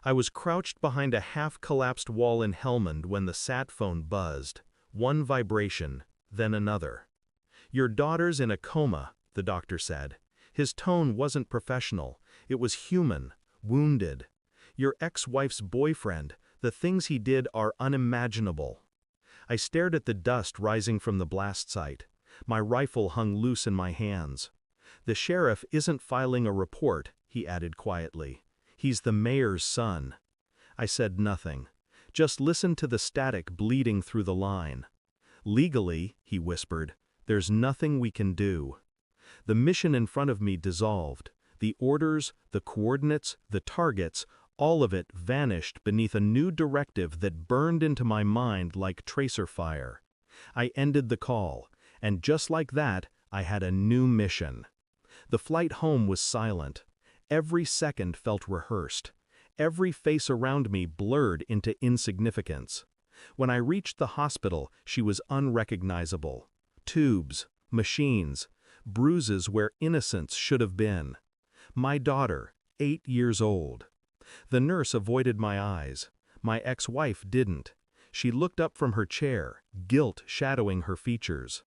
I was crouched behind a half-collapsed wall in Helmand when the sat phone buzzed. One vibration, then another. "Your daughter's in a coma," the doctor said. His tone wasn't professional, it was human, wounded. "Your ex-wife's boyfriend, the things he did are unimaginable." I stared at the dust rising from the blast site. My rifle hung loose in my hands. "The sheriff isn't filing a report," he added quietly. "He's the mayor's son." I said nothing. Just listened to the static bleeding through the line. "Legally," he whispered, "there's nothing we can do." The mission in front of me dissolved. The orders, the coordinates, the targets, all of it vanished beneath a new directive that burned into my mind like tracer fire. I ended the call, and just like that, I had a new mission. The flight home was silent. Every second felt rehearsed. Every face around me blurred into insignificance. When I reached the hospital, she was unrecognizable. Tubes, machines, bruises where innocence should have been. My daughter, 8 years old. The nurse avoided my eyes. My ex-wife didn't. She looked up from her chair, guilt shadowing her features.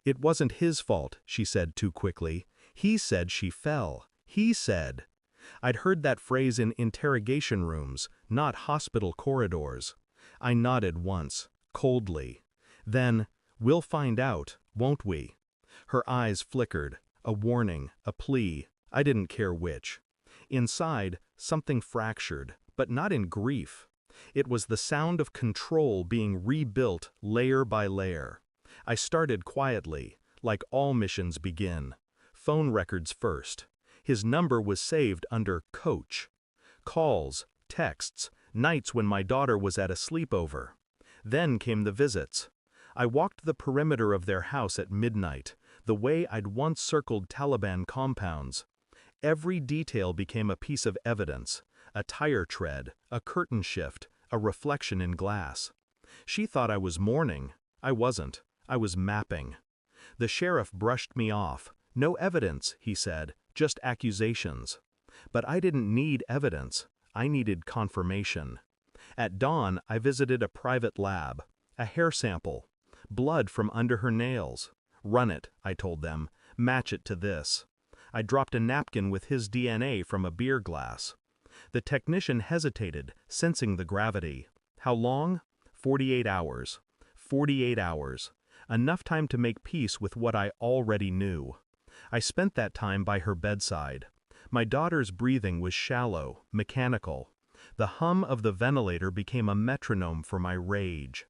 "It wasn't his fault," she said too quickly. "He said she fell. He said." I'd heard that phrase in interrogation rooms, not hospital corridors. I nodded once, coldly. Then, "We'll find out, won't we?" Her eyes flickered, a warning, a plea, I didn't care which. Inside, something fractured, but not in grief. It was the sound of control being rebuilt layer by layer. I started quietly, like all missions begin. Phone records first. His number was saved under Coach. Calls, texts, nights when my daughter was at a sleepover. Then came the visits. I walked the perimeter of their house at midnight, the way I'd once circled Taliban compounds. Every detail became a piece of evidence, a tire tread, a curtain shift, a reflection in glass. She thought I was mourning. I wasn't. I was mapping. The sheriff brushed me off. "No evidence," he said, "just accusations." But I didn't need evidence. I needed confirmation. At dawn, I visited a private lab. A hair sample. Blood from under her nails. "Run it," I told them. "Match it to this." I dropped a napkin with his DNA from a beer glass. The technician hesitated, sensing the gravity. How long? 48 hours. 48 hours. Enough time to make peace with what I already knew. I spent that time by her bedside. My daughter's breathing was shallow, mechanical. The hum of the ventilator became a metronome for my rage.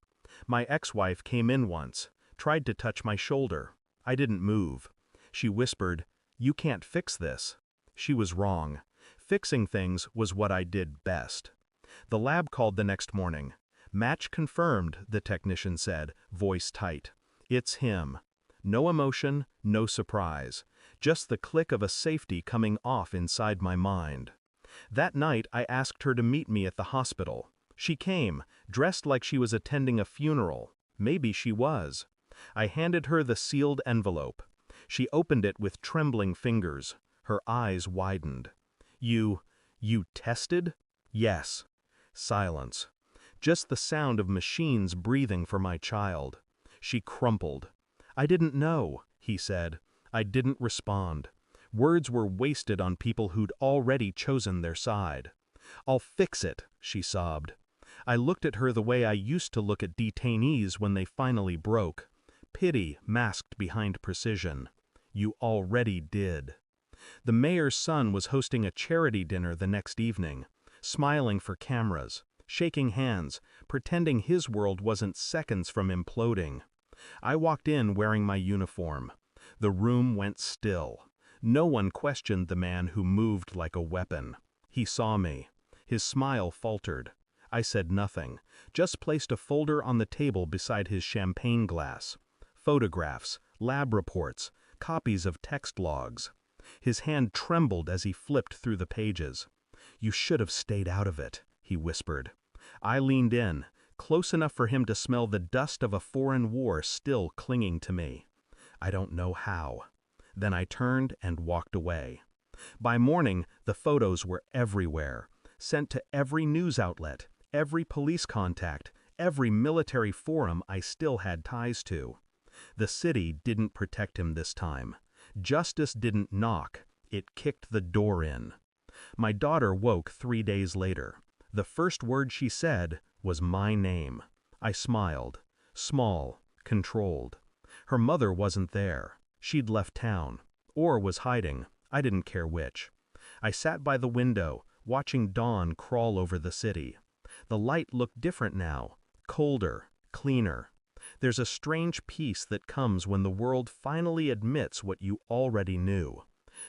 My ex-wife came in once, tried to touch my shoulder. I didn't move. She whispered, "You can't fix this." She was wrong. Fixing things was what I did best. The lab called the next morning. "Match confirmed," the technician said, voice tight. "It's him." No emotion, no surprise. Just the click of a safety coming off inside my mind. That night I asked her to meet me at the hospital. She came, dressed like she was attending a funeral. Maybe she was. I handed her the sealed envelope. She opened it with trembling fingers. Her eyes widened. You tested?" "Yes." Silence. Just the sound of machines breathing for my child. She crumpled. "I didn't know," he said. I didn't respond. Words were wasted on people who'd already chosen their side. "I'll fix it," she sobbed. I looked at her the way I used to look at detainees when they finally broke. Pity masked behind precision. "You already did." The mayor's son was hosting a charity dinner the next evening, smiling for cameras, shaking hands, pretending his world wasn't seconds from imploding. I walked in wearing my uniform. The room went still. No one questioned the man who moved like a weapon. He saw me. His smile faltered. I said nothing, just placed a folder on the table beside his champagne glass. Photographs, lab reports, copies of text logs. His hand trembled as he flipped through the pages. "You should have stayed out of it," he whispered. I leaned in, close enough for him to smell the dust of a foreign war still clinging to me. I don't know how. Then I turned and walked away. By morning, the photos were everywhere. sent to every news outlet, every police contact, every military forum I still had ties to. The city didn't protect him this time. Justice didn't knock, it kicked the door in. My daughter woke 3 days later. The first word she said was my name. I smiled. Small, controlled. Her mother wasn't there. She'd left town. Or was hiding. I didn't care which. I sat by the window, watching dawn crawl over the city. The light looked different now. Colder, cleaner. There's a strange peace that comes when the world finally admits what you already knew.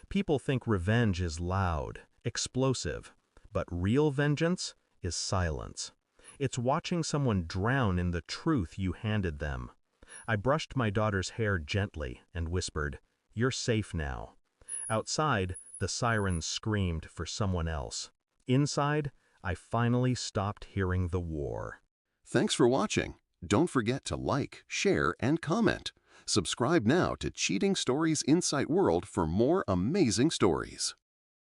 People think revenge is loud, explosive, but real vengeance is silence. It's watching someone drown in the truth you handed them. I brushed my daughter's hair gently and whispered, "You're safe now." Outside, the sirens screamed for someone else. Inside, I finally stopped hearing the war. Thanks for watching. Don't forget to like, share, and comment. Subscribe now to Cheating Stories Insight World for more amazing stories.